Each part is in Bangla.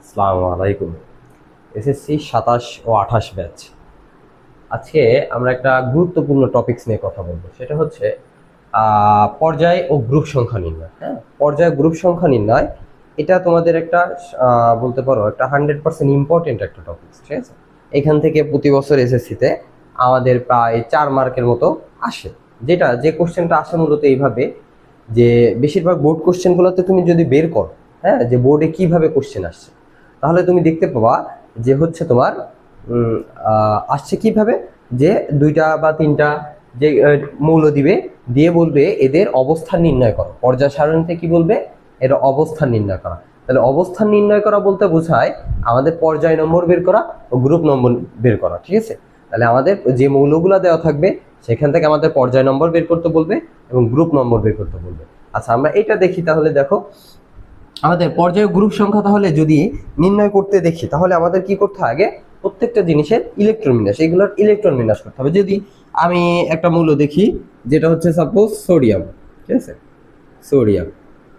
আসসালামু আলাইকুম। এসএসসি 27 ও 28 ব্যাচ। আজকে আমরা একটা গুরুত্বপূর্ণ টপিকস নিয়ে কথা বলবো, সেটা হচ্ছে পর্যায় ও গ্রুপ সংখ্যা নির্ণয়। হ্যাঁ, পর্যায় গ্রুপ সংখ্যা নির্ণয়, এটা তোমাদের একটা বলতে পারো একটা 100% ইম্পর্টেন্ট একটা টপিকস, ঠিক আছে। এখান থেকে প্রতি বছর এসএসসিতে আমাদের প্রায় 4 মার্কের মতো আসে। যে কোশ্চেনটা আসে মূলত এইভাবে, যে বেশিরভাগ বোর্ড কোশ্চেনগুলোতে তুমি যদি বের করো, হ্যাঁ, যে বোর্ডে কিভাবে কোশ্চেন আসছে, তাহলে তুমি দেখতে পাবা যে হচ্ছে তোমার আসছে কিভাবে, যে দুইটা বা তিনটা যে মৌল দিবে, দিয়ে বলবে এদের অবস্থান নির্ণয় করো। পর্যায় সারণীতে কি বলবে? এর অবস্থান নির্ণয় করা। তাহলে অবস্থান নির্ণয় করা বলতে বোঝায় আমাদের পর্যায় নম্বর বের করা ও গ্রুপ নম্বর বের করা, ঠিক আছে। তাহলে আমাদের যে মৌলগুলো দেওয়া থাকবে সেখান থেকে আমাদের পর্যায় নম্বর বের করতে বলবে এবং গ্রুপ নম্বর বের করতে বলবে। আচ্ছা, আমরা এটা দেখি। তাহলে দেখো, আমাদের পর্যায় গ্রুপ সংখ্যা তাহলে যদি নির্ণয় করতে দেখি, তাহলে আমাদের কি করতে হয়? আগে প্রত্যেকটা জিনিসের ইলেকট্রন বিন্যাস, এগুলোর ইলেকট্রন বিন্যাস করতে হবে। যদি আমি একটা মৌল দেখি, যেটা হচ্ছে সাপোজ সোডিয়াম, ঠিক আছে, সোডিয়াম।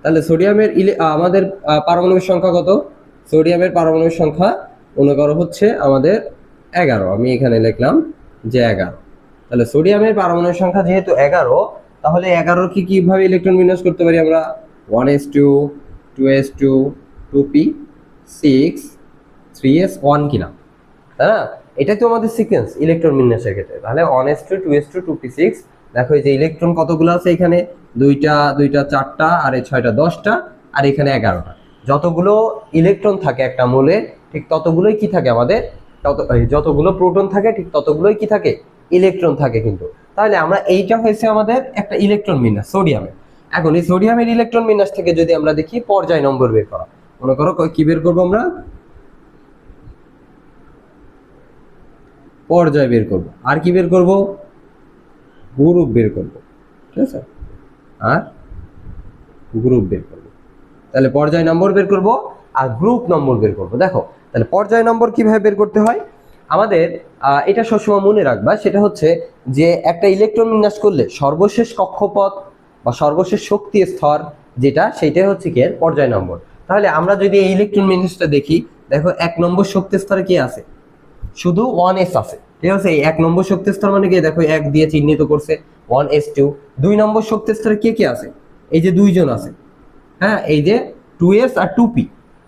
তাহলে সোডিয়ামের আমাদের পারমাণবিক সংখ্যা কত? সোডিয়ামের পারমাণবিক সংখ্যা মনে করো হচ্ছে আমাদের 11। আমি এখানে লিখলাম যে 11। তাহলে সোডিয়ামের পারমাণবিক সংখ্যা যেহেতু 11, তাহলে 11 কি কিভাবে ইলেকট্রন বিন্যাস করতে পারি আমরা? 1s2, 2s2, 2p, 6, 3s1 কিনা, তাই না? এটাই তো আমাদের সিকোয়েন্স ইলেকট্রন বিন্যাসের ক্ষেত্রে। তাহলে 1s2, 2s2, 2p6। দেখো এই যে ইলেকট্রন কতগুলো আছে এখানে, দুইটা দুইটা 4টা, আর এই 6টা 10টা, আর এখানে 11টা। যতগুলো ইলেকট্রন থাকে একটা মৌলে, ঠিক ততগুলোই কি থাকে আমাদের, যতগুলো প্রোটন থাকে ঠিক ততগুলোই কি থাকে, ইলেকট্রন থাকে কিন্তু। তাহলে আমরা এইটা হয়েছে আমাদের একটা ইলেকট্রন বিন্যাস সোডিয়ামের। এখন এই সোডিয়ামের ইলেকট্রন বিন্যাস থেকে যদি আমরা দেখি পর্যায় নম্বর বের করা, মনে করো কি বের করবো আমরা? পর্যায় বের করব। আর কি বের করব? গ্রুপ বের করব, ঠিক আছে। আর গ্রুপ বের করব। তাহলে পর্যায় নম্বর বের করব আর গ্রুপ নম্বর বের করব। দেখো, তাহলে পর্যায় নম্বর কিভাবে বের করতে হয় আমাদের, এটা সবসময় মনে রাখবা, সেটা হচ্ছে যে একটা ইলেকট্রন বিন্যাস করলে সর্বশেষ কক্ষপথ বা সর্বশেষ শক্তি স্তর যেটা, সেটাই হচ্ছে কি এর পর্যায় নম্বর। তাহলে আমরা যদি এই ইলেকট্রন বিন্যাসটা দেখি, দেখো 1 নম্বর শক্তি স্তরে কি আছে? শুধু 1s আছে, ঠিক আছে। এই 1 নম্বর শক্তি স্তর মানে কি, দেখো 1 দিয়ে চিহ্নিত করছে, 1s2। 2 নম্বর শক্তি স্তরে কে কে আছে? এই যে দুইজন আছে, হ্যাঁ, এই যে 2s আর 2p।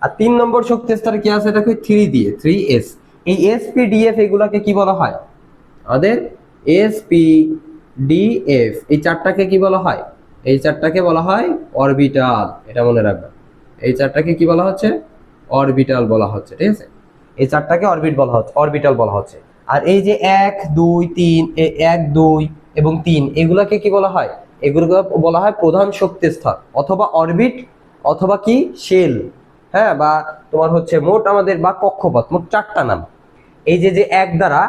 আর 3 নম্বর শক্তি স্তরে কি আছে? দেখো 3 দিয়ে 3s। এই sp df এগুলাকে কি বলা হয়? আমাদের sp df এই চারটাকে কি বলা হয়? এই চারটাকে বলা হয় অরবিটাল। এটা মনে রাখবেন, এই চারটাকে কি বলা হচ্ছে? অরবিটাল বলা হচ্ছে, ঠিক আছে। এই চারটাকে অরবিটাল বলা হচ্ছে। আর এই যে 1 2 3, 1 2 এবং 3 এগুলাকে কি বলা হয়? এগুলোকে বলা হয় প্রধান শক্তি স্তর অথবা অরবিট অথবা কি শেল। হ্যাঁ, বা তোমার হচ্ছে মোট আমাদের বা কক্ষপথ, মোট 4টা নাম। এই যে যে 1 দ্বারা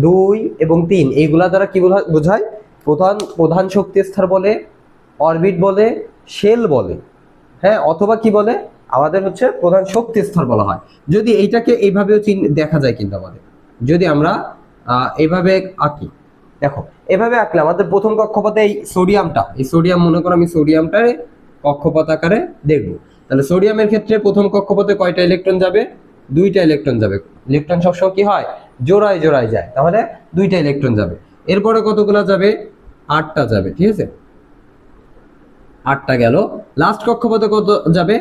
2 এবং 3 এইগুলা দ্বারা কি বোঝায়? প্রধান প্রধান শক্তি স্তর বলে, অরবিট বলে, শেল বলে, হ্যাঁ, অথবা কি বলে? আমাদের হচ্ছে প্রধান শক্তি স্তর বলা হয়। যদি এইটাকে এইভাবেও দেখা যায় কিন্তু আমাদের, যদি আমরা এইভাবে আঁকি, দেখো এভাবে আঁকলে আমাদের প্রথম কক্ষপথে এই সোডিয়াম মনে করো আমি সোডিয়ামটারে কক্ষপথ আকারে দেখবো। তাহলে সোডিয়ামের ক্ষেত্রে প্রথম কক্ষপথে কয়টা ইলেকট্রন যাবে? 2টা ইলেকট্রন যাবে। ইলেকট্রন সবসময় কি হয়? জোড়ায় জোড়ায় যায়, তাহলে 2টা ইলেকট্রন যাবে। এরপরে কতগুলো যাবে? 8টা যাবে, ঠিক আছে। 8টা গেল। লাস্ট কক্ষপথে কত যাবে?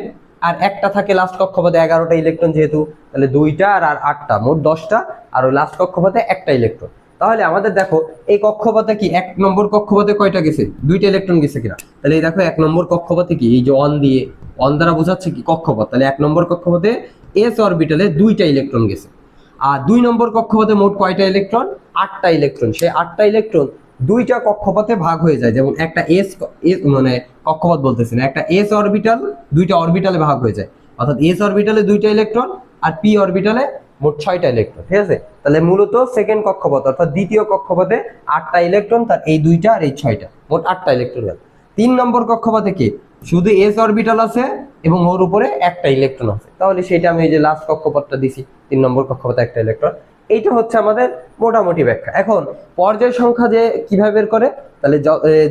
আর একটা থাকে লাস্ট কক্ষপথে, 11টা ইলেকট্রন যেহেতু, তাহলে 2টা আর 8টা মোট 10টা। আর ওই লাস্ট কক্ষপথে একটা ইলেকট্রন। তাহলে আমাদের দেখো এই কক্ষপথে কি 1 নম্বর কক্ষপথে কয়টা গেছে? 2টা ইলেকট্রন গেছে কিনা? তাহলে এই দেখো 1 নম্বর কক্ষপথে কি, এই যে অন দিয়ে, অন দ্বারা বোঝাচ্ছে কি কক্ষপথ। তাহলে 1 নম্বর কক্ষপথে এস অরবিটালে 2টা ইলেকট্রন গেছে। আর 2 নম্বর কক্ষপথে মোট কয়টা ইলেকট্রন? 8টা ইলেকট্রন। সেই 8টা ইলেকট্রন 2টা কক্ষপথে ভাগ হয়ে যায়, যেমন একটা এস মানে কক্ষপথ বলতেছি না, একটা এস অরবিটাল 2টা অরবিটালে ভাগ হয়ে যায়। অর্থাৎ এস অরবিটালে 2টা ইলেকট্রন আর পি অরবিটালে মোট 6টা ইলেকট্রন, ঠিক আছে। তাহলে মূলত সেকেন্ড কক্ষপথ অর্থাৎ দ্বিতীয় কক্ষপথে 8টা ইলেকট্রন, তার এই 2টা আর এই 6টা মোট 8টা ইলেকট্রন। 3 নম্বর কক্ষপথে কি? শুধু এস অরবিটাল আছে এবং ওর উপরে একটা ইলেকট্রন আছে। তাহলে সেটা আমি এই যে লাস্ট কক্ষপথটা দিছি, 3 নম্বর কক্ষপথে একটা ইলেকট্রন। এইটা হচ্ছে আমাদের মোটামুটি ব্যাখ্যা। এখন পর্যায় সংখ্যা যে কিভাবে বের করে, তাহলে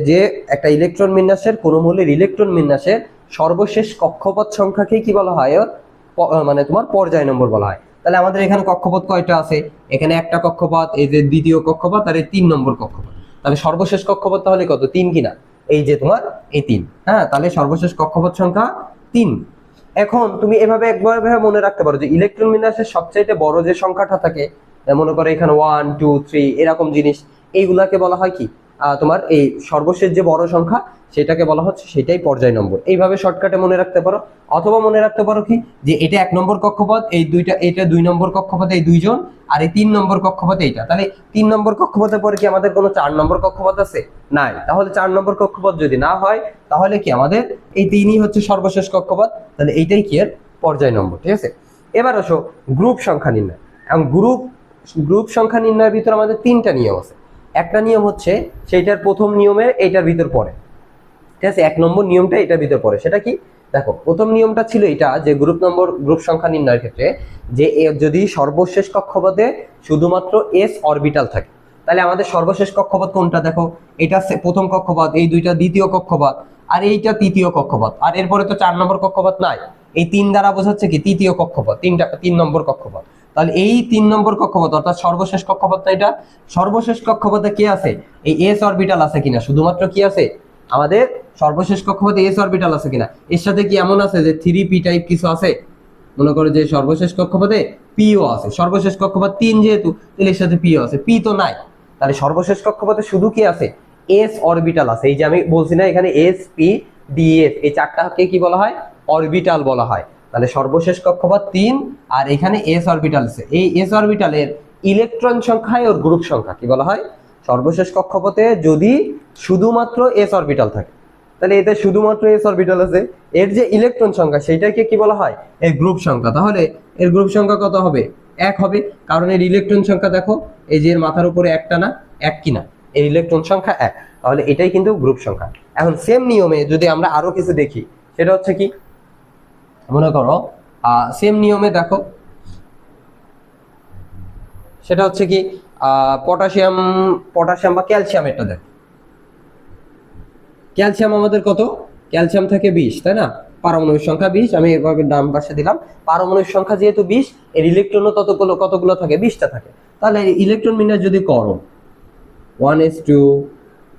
যে একটা ইলেকট্রন বিন্যাসের, কোন মৌলের ইলেকট্রন বিন্যাসের সর্বশেষ কক্ষপথ সংখ্যাকে কি বলা হয়? মানে তোমার পর্যায় নম্বর বলা হয়। তাহলে আমাদের এখানে কক্ষপথ কয়টা আছে? এখানে একটা কক্ষপথ, এই যে দ্বিতীয় কক্ষপথ, আর এই 3 নম্বর কক্ষপথ। তাহলে সর্বশেষ কক্ষপথ তাহলে কত? 3 কিনা? এই যে তোমার এই 3। হ্যাঁ, তাহলে সর্বশেষ কক্ষপথ সংখ্যা 3। এখন তুমি এভাবে একবার মনে রাখতে পারো যে ইলেকট্রন বিন্যাসের সবচেয়ে বড় যে সংখ্যাটা থাকে, মনে করো এখানে 1 2 3 এরকম জিনিস, এইগুলাকে বলা হয় কি তোমার এই সর্বশেষ যে বড় সংখ্যা সেটাকে বলা হচ্ছে সেটাই পর্যায় নম্বর। এইভাবে শর্টকাটে মনে রাখতে পারো। অথবা মনে রাখতে পারো কি যে এটা 1 নম্বর কক্ষপথ, এই দুইটা, এটা 2 নম্বর কক্ষপথ এই দুইজন, আর এই 3 নম্বর কক্ষপথ এইটা। তাহলে 3 নম্বর কক্ষপথের পরে কি আমাদের কোনো 4 নম্বর কক্ষপথ আছে? নাই। তাহলে 4 নম্বর কক্ষপথ যদি না হয় তাহলে কি আমাদের এই 3ই হচ্ছে সর্বশেষ কক্ষপথ। তাহলে এইটাই কি এর পর্যায় নম্বর। ঠিক আছে, এবার আসো গ্রুপ সংখ্যা নির্ণয়। এবং গ্রুপ সংখ্যা নির্ণয়ের ভিতর আমাদের 3টা নিয়ম আছে। একটা নিয়ম হচ্ছে সেইটার প্রথম নিয়মে এইটার ভিতর পড়ে। ঠিক আছে, 1 নম্বর নিয়মটা এটার ভিতর পড়ে। সেটা কি? দেখো, প্রথম নিয়মটা ছিল এটা যে গ্রুপ সংখ্যা নির্ণয়ের ক্ষেত্রে যে যদি সর্বশেষ কক্ষপথে শুধুমাত্র এস অরবিটাল থাকে, তাহলে আমাদের সর্বশেষ কক্ষপথ কোনটা? দেখো, এটা প্রথম কক্ষপথ, এই দুইটা দ্বিতীয় কক্ষপথ, আর এইটা তৃতীয় কক্ষপথ। আর এরপরে তো 4 নম্বর কক্ষপথ নাই। এই 3 দ্বারা বোঝাচ্ছে কি তৃতীয় কক্ষপথ, 3 নম্বর কক্ষপথ। তাহলে এই 3 নম্বর কক্ষপথ অর্থাৎ সর্বশেষ কক্ষপথটা এটা। সর্বশেষ কক্ষপথে কি আছে? এই এস অরবিটাল আছে কিনা, শুধুমাত্র কি আছে আমাদের সর্বশেষ কক্ষপথে এস অরবিটাল আছে কিনা। এর সাথে কি এমন আছে যে 3p টাইপ কিছু আছে? মনে করো যে সর্বশেষ কক্ষপথে পিও আছে, সর্বশেষ কক্ষপথ 3 যেহেতু, তাহলে এর সাথে পিও আছে, পি তো নাই। তাহলে সর্বশেষ কক্ষপথে শুধু কি আছে? এস অরবিটাল আছে। এই যে আমি বলছি না এখানে এস পি ডি এফ, এই চারটাকে কি বলা হয়? অরবিটাল বলা হয়। তাহলে সর্বশেষ কক্ষপথ 3 আর এখানে এস অরবিটাল আছে। এই এস অরবিটালের ইলেকট্রন সংখ্যায় ওর গ্রুপ সংখ্যা কি বলা হয়? সর্বশেষ কক্ষপথে যদি শুধুমাত্র এস অরবিটাল থাকে, তাহলে এতে শুধুমাত্র এস অরবিটাল আছে, এর যে ইলেকট্রন সংখ্যা সেটাকে কি বলা হয়? এর গ্রুপ সংখ্যা। তাহলে এর গ্রুপ সংখ্যা কত হবে? 1 হবে, কারণ এর ইলেকট্রন সংখ্যা দেখো এই যে এর মাথার উপরে একটা না, 1 কিনা, এর ইলেকট্রন সংখ্যা 1। তাহলে এটাই কিন্তু গ্রুপ সংখ্যা। এখন সেম নিয়মে যদি আমরা আরো কিছু দেখি, সেটা হচ্ছে কি, মনে করো সেম নিয়মে দেখো, সেটা হচ্ছে কি পটাশিয়াম বা ক্যালসিয়াম। এটা দেখো, ক্যালসিয়াম আমাদের কত? ক্যালসিয়াম থাকে 20, তাই না? পারমাণবিক সংখ্যা 20, আমি এভাবে নাম পাশে দিলাম। পারমাণবিক সংখ্যা যেহেতু 20, এর ইলেকট্রনও কতগুলো থাকে? 20টা থাকে। তাহলে ইলেকট্রন বিন্যাস যদি করো 1s2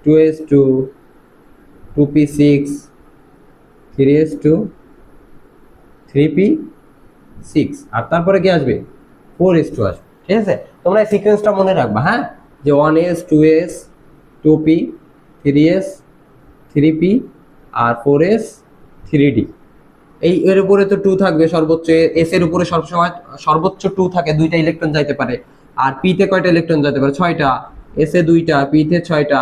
2s2 2p6 3s2 3p6, আর তারপরে কি আসবে? 4s2 আসবে। ঠিক আছে, তোমরা এই সিকোয়েন্সটা মনে রাখবা। হ্যাঁ, যে 1s 2s 2p 3s 3p আর 4s 3d। এই এর উপরে তো 2 থাকবে সর্বোচ্চ, এস এর উপরে সবসময় সর্বোচ্চ 2 থাকে, 2টা ইলেকট্রন যাইতে পারে। আর পি তে কয়টা ইলেকট্রন যেতে পারে? 6টা। এস এ 2টা, পি তে 6টা,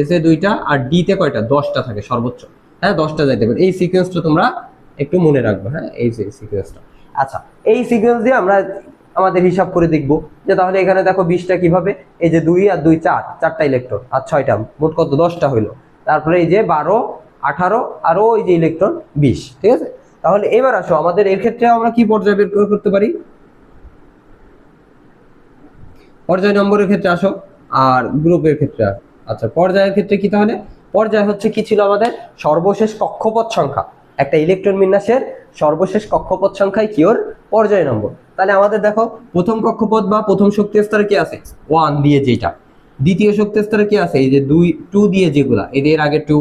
এস এ 2টা, আর ডি তে কয়টা? 10টা থাকে সর্বোচ্চ। হ্যাঁ, 10টা যাইতে পারে। এই সিকোয়েন্সটা তোমরা একটু মনে রাখবে। হ্যাঁ, এই সিকোয়েন্সটা। আচ্ছা, এই সিকোয়েন্স দিয়ে আমরা আমাদের হিসাব করে দেখব যে তাহলে এখানে দেখো 20টা কিভাবে, এই যে 2 আর 2 4টা ইলেকট্রন, আর 6টা, মোট কত? 10টা হইলো। তারপরে এই যে 12 18 আরো এই যে ইলেকট্রন 20। ঠিক আছে, তাহলে এবার আসো আমাদের এর ক্ষেত্রে আমরা কি পর্যায় বের করতে পারি? পর্যায় নম্বরের ক্ষেত্রে আসো, আর গ্রুপের ক্ষেত্রে। আচ্ছা, পর্যায়ের ক্ষেত্রে কি? তাহলে পর্যায় হচ্ছে কি ছিল আমাদের? সর্বশেষ কক্ষপথ সংখ্যা। একটা ইলেকট্রন বিন্যাসের সর্বশেষ কক্ষপথ সংখ্যাই কি ওর পর্যায় নম্বর। তাহলে আমাদের দেখো প্রথম কক্ষপথ বা প্রথম শক্তি স্তরে কি আছে? 1 দিয়ে যেটা। দ্বিতীয় শক্তি স্তরে কি আছে? এই যে 2 দিয়ে যেগুলা, এদের আগে 2।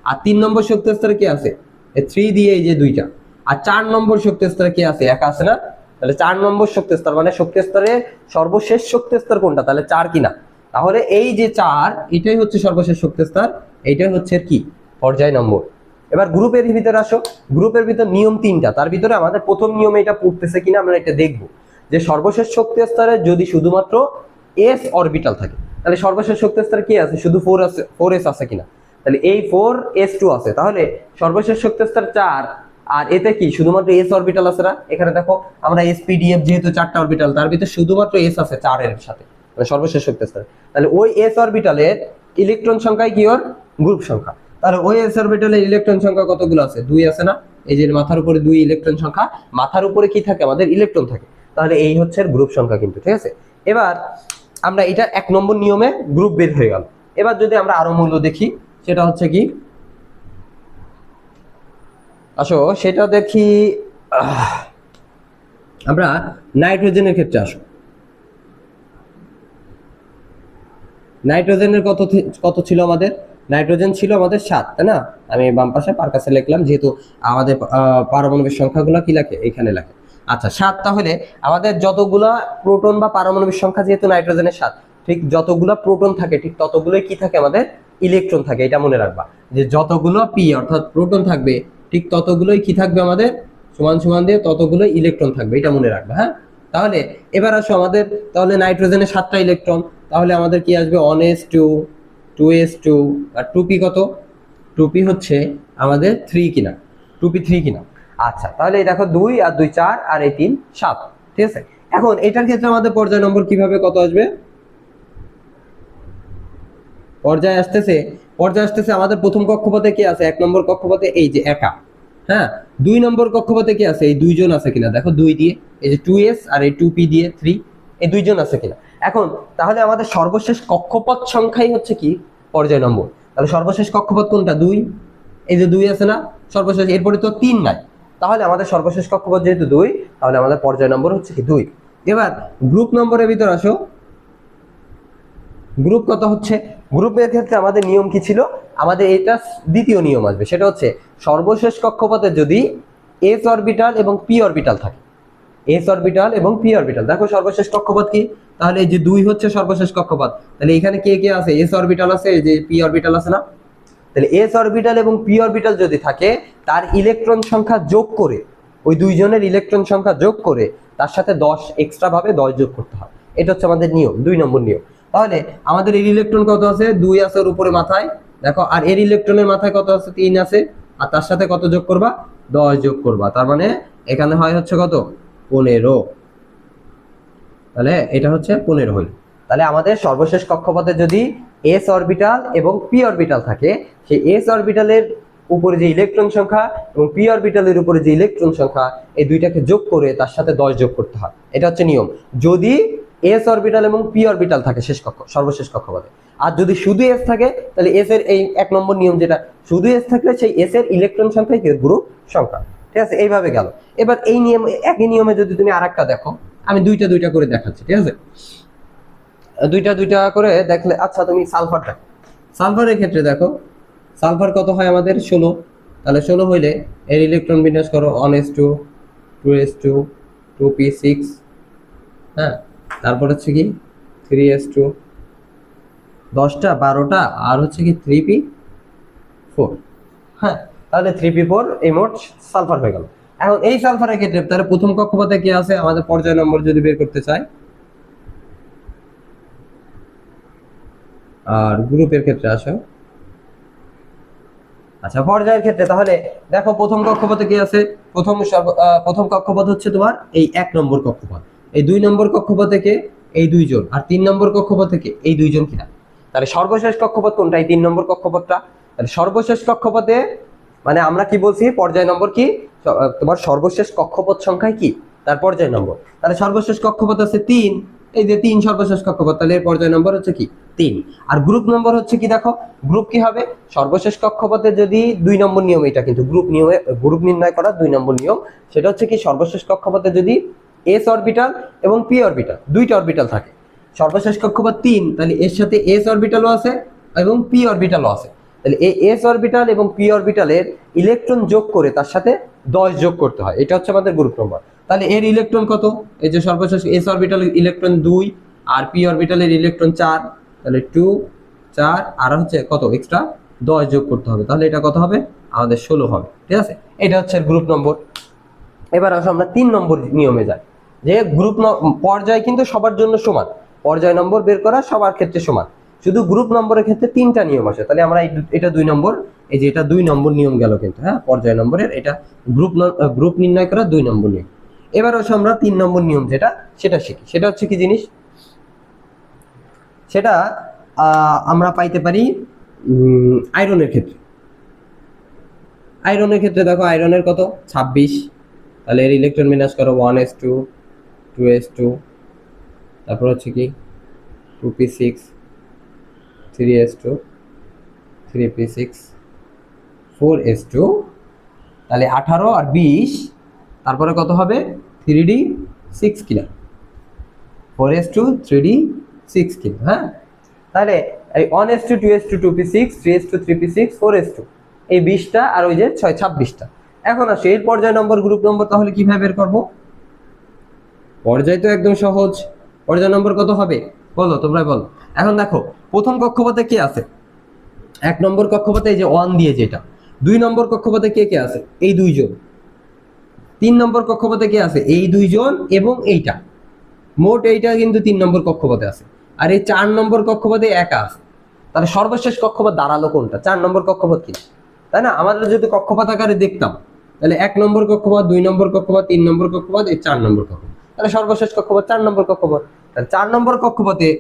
আর 3 নম্বর শক্তি স্তরে কি আছে? 3 দিয়ে এই যে 2টা। আর 4 নম্বর শক্তি স্তরে কি আছে? 1 আছে না? তাহলে 4 নম্বর শক্তি স্তর মানে শক্তি স্তরের সর্বশেষ শক্তি স্তর কোনটা? তাহলে 4 কিনা। তাহলে এই যে 4, এটাই হচ্ছে সর্বশেষ শক্তি স্তর, এইটাই হচ্ছে কি পর্যায় নম্বর। এবার গ্রুপের ভিতরে আসো। গ্রুপের ভিতর নিয়ম 3টা, তার ভিতরে আমাদের প্রথম নিয়মে এটা পড়তেছে কিনা আমরা এটা দেখব, যে সর্বশেষ শক্তি স্তরে যদি শুধুমাত্র এস অরবিটাল থাকে, তাহলে সর্বশেষ শক্তি স্তরে কি আছে? শুধু 4 আছে, 4s আছে কিনা। তাহলে এই 4s2 আছে, তাহলে সর্বশেষ শক্তি স্তর 4, আর এতে কি শুধুমাত্র এস অরবিটাল আছে না? এখানে দেখো আমরা এসপিডিএফ যেহেতু 4টা অরবিটাল, তার ভিতরে শুধুমাত্র এস আছে 4 এর সাথে, মানে সর্বশেষ শক্তি স্তরে। তাহলে ওই এস অরবিটালের ইলেকট্রন সংখ্যাই কি ওর গ্রুপ সংখ্যা। তাহলে ওই এস অরবিটালের ইলেকট্রন সংখ্যা কতগুলো আছে? 2 আছে না? এই যে মাথার উপরে 2 ইলেকট্রন সংখ্যা, মাথার উপরে কি থাকে? আমাদের ইলেকট্রন থাকে। তাহলে এই হচ্ছে গ্রুপ সংখ্যা কিন্তু। ঠিক আছে, এবার আমরা এটা 1 নম্বর নিয়মে গ্রুপ বের হয়ে গেল। এবার যদি আমরা আরো মূল্য দেখি, সেটা হচ্ছে কি, আসো সেটা দেখি। আমরা নাইট্রোজেনের ক্ষেত্রে আসো। নাইট্রোজেনের কত ছিল আমাদের? নাইট্রোজেন ছিল আমাদের 7, তাই না? আমি বাম পাশে পারকাসে লিখলাম, যেহেতু আমাদের পারমাণবিক সংখ্যাগুলো কি লাগে এখানে লাগে। আচ্ছা 7, তাহলে আমাদের যতগুলা প্রোটন বা পারমাণবিক সংখ্যা যেহেতু নাইট্রোজেনের 7, ঠিক যতগুলা প্রোটন থাকে ঠিক ততগুলোই কি থাকে আমাদের ইলেকট্রন থাকে। এটা মনে রাখবা যে যতগুলো পি অর্থাৎ প্রোটন থাকবে ঠিক ততগুলোই কি থাকবে আমাদের সমান সমান দিয়ে ততগুলোই ইলেকট্রন থাকবে। এটা মনে রাখবা, হ্যাঁ। তাহলে এবার আসো আমাদের, তাহলে নাইট্রোজেনের 7টা ইলেকট্রন, তাহলে আমাদের কি আসবে 1s2 2s2 আর 2p কত? 2p হচ্ছে আমাদের 3 কিনা, 2p 3 কিনা। আচ্ছা তাহলে এই দেখো 2 আর 2 4 আর এই 3 7, ঠিক আছে। এখন এটার ক্ষেত্রে আমাদের পর্যায় নম্বর কিভাবে কত আসবে? পর্যায়ে আসতেছে আমাদের প্রথম কক্ষপথে কি আছে? 1 নম্বর কক্ষপথে এই যে একা, হ্যাঁ। 2 নম্বর কক্ষপথে কি আছে? এই দুইজন আছে কিনা দেখো, 2 দিয়ে এই যে 2s আর এই 2p দিয়ে 3, এই দুইজন আছে কিনা। এখন তাহলে আমাদের সর্বশেষ কক্ষপথ সংখ্যাই হচ্ছে কি পর্যায় নম্বর। তাহলে সর্বশেষ কক্ষপথ কোনটা? 2, এই যে 2 আছে না সর্বশেষ, এরপরে তো 3 নাই। তাহলে আমাদের সর্বশেষ কক্ষপথ যেহেতু 2, তাহলে আমাদের পর্যায় নম্বর হচ্ছে কি 2। এবার গ্রুপ নম্বরের ভিতর আসো। গ্রুপ কত হচ্ছে? গ্রুপের ক্ষেত্রে আমাদের নিয়ম কি ছিল? আমাদের এটা দ্বিতীয় নিয়ম আসবে, সেটা হচ্ছে সর্বশেষ কক্ষপথে যদি এস অরবিটাল এবং পি অরবিটাল থাকে, এস অরবিটাল এবং পি অরবিটাল। দেখো সর্বশেষ কক্ষপথ কি? তাহলে এই যে 2 হচ্ছে সর্বশেষ কক্ষপথ, তাহলে এখানে কে কে আছে? এস অরবিটাল আছে, এই যে পি অরবিটাল আছে না। তাহলে এস অরবিটাল এবং পি অরবিটাল যদি থাকে, তার ইলেকট্রন সংখ্যা যোগ করে, ওই দুইজনের ইলেকট্রন সংখ্যা যোগ করে তার সাথে 10 এক্সট্রা ভাবে 10 যোগ করতে হয়। এটা হচ্ছে আমাদের নিয়ম, 2 নম্বর নিয়ম। তাহলে আমাদের এর ইলেকট্রন কত আছে? 2 আছে ওর উপরে মাথায়, দেখো। আর এর ইলেকট্রনের মাথায় কত আছে? 3 আছে। আর তার সাথে কত যোগ করবা? 10 যোগ করবা। তার মানে এখানে হয় হচ্ছে কত? 15। তাহলে এটা হচ্ছে 15 হইল। তাহলে আমাদের সর্বশেষ কক্ষপথে যদি এস অরবিটাল এবং পি অরবিটাল থাকে, সেই এস অরবিটালের উপরে যে ইলেকট্রন সংখ্যা এবং পি অরবিটালের উপরে যে ইলেকট্রন সংখ্যা, এই দুইটাকে যোগ করে তার সাথে 10 যোগ করতে হয়। এটা হচ্ছে নিয়ম যদি এস অরবিটাল এবং পি অরবিটাল থাকে সর্বশেষ কক্ষপথে। আর যদি শুধু এস থাকে, তাহলে এস এর এই 1 নম্বর নিয়ম যেটা, শুধু এস থাকলে সেই এস এর ইলেকট্রন সংখ্যাই গ্রুপ সংখ্যা, ঠিক আছে। এইভাবে গেল। এবার এই নিয়ম, একই নিয়মে যদি তুমি আরেকটা দেখো, আমি দুইটা করে দেখাচ্ছি, ঠিক আছে। দুইটা করে দেখলে, আচ্ছা তুমি সালফার দেখো। সালফারের ক্ষেত্রে দেখো, সালফার কত হয় আমাদের? 16। তাহলে 16 হইলে এর ইলেকট্রন বিন্যাস করো 1s2 2s2 2p6, হ্যাঁ। তারপর হচ্ছে কি 3s2, 10টা 12টা, আর হচ্ছে কি 3p4, হ্যাঁ। তাহলে 3p4 এই মোট সালফার হয়ে গেল। এখন এই সালফারের ক্ষেত্রে তাহলে প্রথম কক্ষপথে কি আছে আমাদের পর্যায় নম্বর যদি বের করতে চাই, আর গ্রুপের ক্ষেত্রে আসো। আচ্ছা পর্যায়ের ক্ষেত্রে তাহলে দেখো প্রথম কক্ষপথে কি আছে? প্রথম কক্ষপথ হচ্ছে তোমার এই 1 নম্বর কক্ষপথ। এই 2 নম্বর কক্ষপথ থেকে এই দুইজন, আর 3 নম্বর কক্ষপথ থেকে এই দুইজন কিনা। তাহলে সর্বশেষ কক্ষপথ কোনটা? এই 3 নম্বর কক্ষপথটা। তাহলে সর্বশেষ কক্ষপথে মানে আমরা কি বলছি? পর্যায় নম্বর কি? তোমার সর্বশেষ কক্ষপথ সংখ্যায় কি তার পর্যায় নম্বর। তাহলে সর্বশেষ কক্ষপথ আছে 3, এই যে 3 সর্বশেষ কক্ষপথ, তাহলে এর পর্যায় নম্বর হচ্ছে কি 3। আর গ্রুপ নম্বর হচ্ছে কি? দেখো গ্রুপ কি হবে? সর্বশেষ কক্ষপথে যদি 2 নম্বর নিয়ম, এটা কিন্তু গ্রুপ নিয়মে গ্রুপ নির্ণয় করা 2 নম্বর নিয়ম, সেটা হচ্ছে কি সর্বশেষ কক্ষপথে যদি এস অরবিটাল এবং পি অরবিটাল, দুইটা অরবিটাল থাকে, সর্বশেষ কক্ষপথ 3, তাহলে এর সাথে এস অরবিটালও আছে এবং পি অরবিটালও আছে। তাহলে এই এস অরবিটাল এবং পি অরবিটালের ইলেকট্রন যোগ করে তার সাথে 10 যোগ করতে হয়। এটা হচ্ছে আমাদের গ্রুপ নম্বর। তাহলে এর ইলেকট্রন কত? এই যে সর্বশেষ এস অরবিটালের ইলেকট্রন 2 আর পি অরবিটালের ইলেকট্রন 4, তাহলে 2 4 আর হচ্ছে কত এক্সট্রা 10 যোগ করতে হবে। তাহলে এটা কত হবে? আমাদের 16 হবে, ঠিক আছে। এটা হচ্ছে গ্রুপ নম্বর। এবার আসো আমরা 3 নম্বর নিয়মে যাই, যে গ্রুপ পর্যায় কিন্তু সবার জন্য সমান, পর্যায় নম্বর বের করা সবার ক্ষেত্রে সমান, শুধু গ্রুপ নম্বরের ক্ষেত্রে 3টা নিয়ম আসে। তাহলে আমরা এটা 2 নম্বর, এই যে এটা 2 নম্বর নিয়ম গেল কিন্তু, হ্যাঁ। পর্যায় নম্বরের এটা গ্রুপ নির্ণয় করা 2 নম্বর নিয়ম। এবার আসো আমরা 3 নম্বর নিয়ম যেটা, সেটা শিখি। সেটা হচ্ছে কি জিনিস? সেটা আমরা পাইতে পারি আয়রনের ক্ষেত্রে। আয়রনের ক্ষেত্রে দেখো, আয়রনের কত? 26। তাহলে এর ইলেকট্রন বিন্যাস করো 1s2 2s2, তারপর হচ্ছে কি 2p6 3s2 3p6 4s2, তাহলে 18 আর 20, তারপরে কত হবে? 3d 6 কিনা, 4s2 3d 6 কিনা। হ্যাঁ, তাহলে এই 1s2 2s2 2p6 3s2 3p6 4s2 এই 20টা আর ওই যে 6 26টা। এখন আসে এর পর্যায় নম্বর গ্রুপ নম্বর তাহলে কিভাবে বের করব? পর্যায় তো একদম সহজ। পর্যায় নম্বর কত হবে বলো, তোমরা বলো। এখন দেখো প্রথম কক্ষপথে কে আছে? 1 নম্বর কক্ষপথে এই যে 1 দিয়ে যেটা। 2 নম্বর কক্ষপথে কে কে আছে? এই দুইজন। 3 নম্বর কক্ষপথে কে আছে? এই দুইজন এবং এইটা। মোট এইটা কিন্তু 3 নম্বর কক্ষপথে আছে। আর এই 4 নম্বর কক্ষপথে একা আছে। তাহলে সর্বশেষ কক্ষপথ দাঁড়ালো কোনটা? 4 নম্বর কক্ষপথ কি, তাই না? আমাদের যদি কক্ষপথ আকারে দেখতাম তাহলে 1 নম্বর কক্ষপথ, 2 নম্বর কক্ষপথ, 3 নম্বর কক্ষপথ, এই 4 নম্বর কক্ষপথ। তাহলে সর্বশেষ কক্ষপথ 4 নম্বর কক্ষপথ। তাহলে 4 নম্বর কক্ষপথে,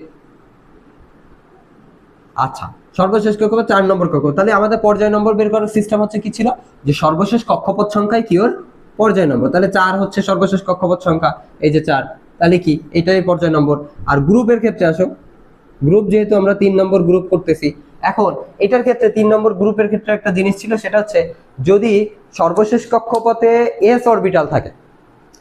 আচ্ছা সর্বশেষ কক্ষপথ 4 নম্বর কক্ষপথ। তাহলে আমাদের পর্যায় নম্বর বের করার সিস্টেম হচ্ছে কি ছিল, যে সর্বশেষ কক্ষপথ সংখ্যায় কি ওর পর্যায় নম্বর। তাহলে 4 হচ্ছে সর্বশেষ কক্ষপথ সংখ্যা, এই যে 4, তাহলে কি এটাই পর্যায় নম্বর। আর গ্রুপের ক্ষেত্রে আসো, গ্রুপ যেহেতু আমরা 3 নম্বর গ্রুপ করতেছি, এখন এটার ক্ষেত্রে 3 নম্বর গ্রুপের ক্ষেত্রে একটা জিনিস ছিল, সেটা হচ্ছে যদি সর্বশেষ কক্ষপথে এস অরবিটাল থাকে,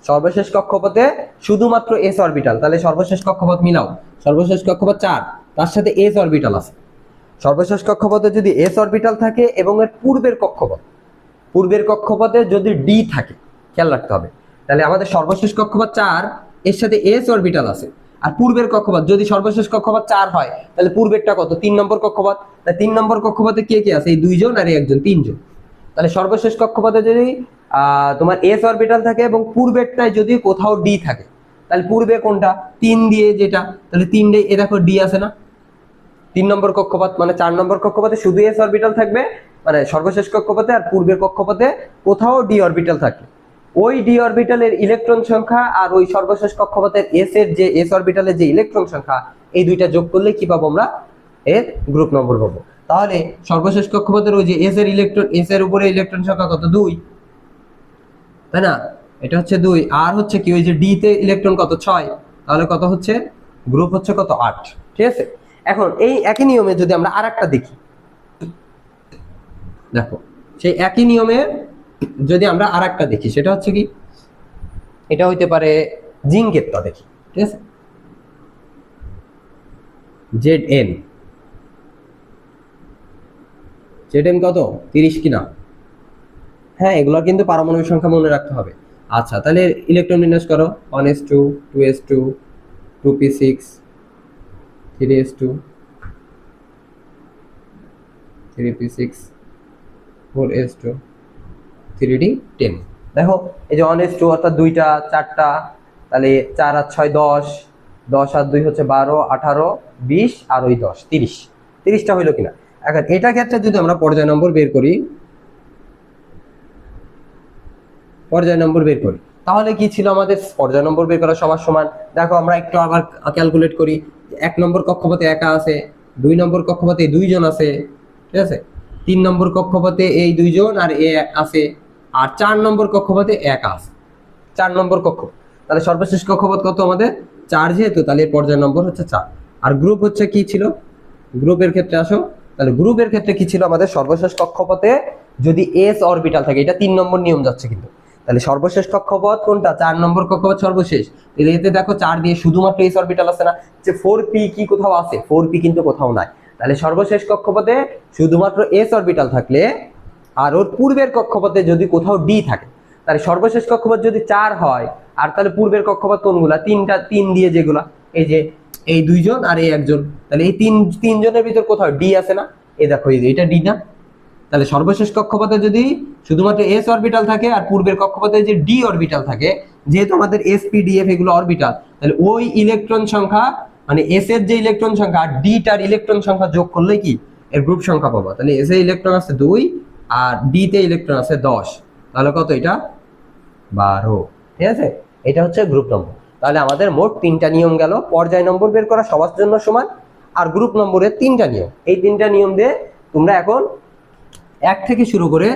সর্বশেষ কক্ষপথে শুধুমাত্র এস অরবিটাল, তাহলে সর্বশেষ কক্ষপথ মিলাও, সর্বশেষ কক্ষপথ 4, তার সাথে এস অরবিটাল আছে। সর্বশেষ কক্ষপথে যদি এস অরবিটাল থাকে এবং এর পূর্বের কক্ষপথে যদি ডি থাকে, খেয়াল রাখতে হবে। তাহলে আমাদের সর্বশেষ কক্ষপথ 4 এর সাথে এস অরবিটাল আছে। আর পূর্বের কক্ষপথ যদি সর্বশেষ কক্ষপথ 4 হয়, তাহলে পূর্বেরটা কত? 3 নম্বর কক্ষপথ। তাহলে 3 নম্বর কক্ষপথে কে কে আছে? এই দুইজন আর একজন, 3 জন। তাহলে সর্বশেষ কক্ষপথে যদি তোমার এস অরবিটাল থাকে এবং পূর্বেরটায় যদি কোথাও ডি থাকে, তাহলে পূর্বে কোনটা? 3 দিয়ে যেটা, তাহলে 3 ডে এ দেখো ডি আছে না? 3 নম্বর কক্ষপথ মানে 4 নম্বর কক্ষপথে শুধু এস অরবিটাল থাকবে, মানে সর্বশেষ কক্ষপথে, আর পূর্বের কক্ষপথে কোথাও ডি অরবিটাল থাকে। ওই ডি অরবিটালের ইলেকট্রন সংখ্যা আর ওই সর্বশেষ কক্ষপথের এস এর যে এস অরবিটালের যে ইলেকট্রন সংখ্যা, এই দুইটা যোগ করলে কি পাবো আমরা? এর গ্রুপ নম্বর পাবো। তাহলে সর্বশেষ কক্ষপথের ওই যে এস এর ইলেকট্রন, এস এর উপরে ইলেকট্রন সংখ্যা কত? 2, তাই না? এটা হচ্ছে 2। আর হচ্ছে কি ওই যে ডি তে ইলেকট্রন কত? 6। তাহলে কত হচ্ছে? গ্রুপ হচ্ছে কত? 8। ঠিক আছে। এখন এই একই নিয়মে যদি আমরা আরেকটা দেখি, দেখো সেই একই নিয়মে যদি আমরা আরেকটা দেখি, সেটা হচ্ছে কি, এটা হইতে পারে জিঙ্কেরটা দেখি। ঠিক আছে, জেড এন কত? 30 কিনা? হ্যাঁ, এগুলো কিন্তু পারমাণবিক সংখ্যা মনে রাখতে হবে। আচ্ছা, তাহলে ইলেকট্রন বিন্যাস করো। 1s2 2s2 2p6 3s2 3p6 4s2 3d10। দেখো এই যে 1s2 অর্থাৎ 2টা 4টা, তাহলে 4 আর 6 10, 10 আর 2 হচ্ছে 12 18 20 আর ওই 10 30টা হইলো কিনা। এখন এটা ক্ষেত্রে যদি আমরা পর্যায় নম্বর বের করি, তাহলে কি ছিল আমাদের? পর্যায় নম্বর বের করা সবার সমান। দেখো আমরা একটু আবার ক্যালকুলেট করি। 1 নম্বর কক্ষপথে একা আছে, 2 নম্বর কক্ষপথে 2 জন আছে, ঠিক আছে, 3 নম্বর কক্ষপথে এই 2 জন আর এ আছে, আর 4 নম্বর কক্ষপথে একা আছে। 4 নম্বর কক্ষপথ, তাহলে সর্বশেষ কক্ষপথ কত আমাদের? 4 যেহেতু, তাহলে পর্যায় নম্বর হচ্ছে 4। আর গ্রুপ হচ্ছে কি ছিল? গ্রুপের ক্ষেত্রে আসো, তাহলে গ্রুপের ক্ষেত্রে কি ছিল আমাদের? সর্বশেষ কক্ষপথে যদি এস অরবিটাল থাকে, এটা 3 নম্বর নিয়ম যাচ্ছে কিন্তু। তাহলে সর্বশেষ কক্ষপথ কোনটা? 4 নম্বর কক্ষপথ সর্বশেষ। তাহলে এতে দেখো 4 দিয়ে শুধুমাত্র এস অরবিটাল আছে না, যে 4p কি কোথাও আছে? 4p কিন্তু কোথাও নাই। তাহলে সর্বশেষ কক্ষপথে শুধুমাত্র এস অরবিটাল থাকলে, আর ওর পূর্বের কক্ষপথে যদি কোথাও ডি থাকে, তাহলে সর্বশেষ কক্ষপথ যদি 4 হয়, আর তাহলে পূর্বের কক্ষপথ কোনগুলা? 3 দিয়ে যেগুলা, এই যে এই 2 জন আর এই একজন, তাহলে এই 3 জনের ভিতর কোথাও ডি আছে না? এই দেখো এই যে এটা ডি না? তাহলে সর্বশেষ কক্ষপথে যদি শুধুমাত্র এস অরবিটাল থাকে আর পূর্বের কক্ষপথে যে ডি অরবিটাল থাকে, যেহেতু আমাদের এসপি ডিএফ এগুলো অরবিটাল, তাহলে ওই ইলেকট্রন সংখ্যা মানে এস এর যে ইলেকট্রন সংখ্যা আর ডি টার ইলেকট্রন সংখ্যা যোগ করলে কি এর গ্রুপ সংখ্যা পাবো। তাহলে এস এর ইলেকট্রন আছে 2 আর ডি তে ইলেকট্রন আছে 10, তাহলে কত? এটা 12। ঠিক আছে, এটা হচ্ছে গ্রুপ নম্বর। তাহলে আমাদের মোট 3টা নিয়ম গেল। পর্যায় নম্বর বের করা সবার জন্য সমান, আর গ্রুপ নম্বরের 3টা নিয়ম। এই 3টা নিয়ম দিয়ে তোমরা এখন 1 থেকে শুরু করে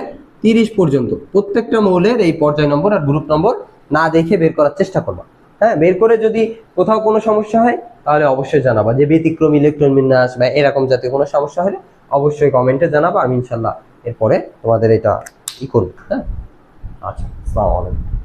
30 পর্যন্ত প্রত্যেকটা মৌলের এই পর্যায় নম্বর আর গ্রুপ নম্বর না দেখে বের করার চেষ্টা করবা। হ্যাঁ, বের করে যদি কোথাও কোনো সমস্যা হয় তাহলে অবশ্যই জানাবা, যে ব্যতিক্রম ইলেকট্রন বিন্যাস বা এরকম জাতীয় কোনো সমস্যা হলে অবশ্যই কমেন্টে জানাবা। আমি ইনশাল্লাহ এরপরে তোমাদের এটা করব। হ্যাঁ, আচ্ছা, আসসালামু আলাইকুম।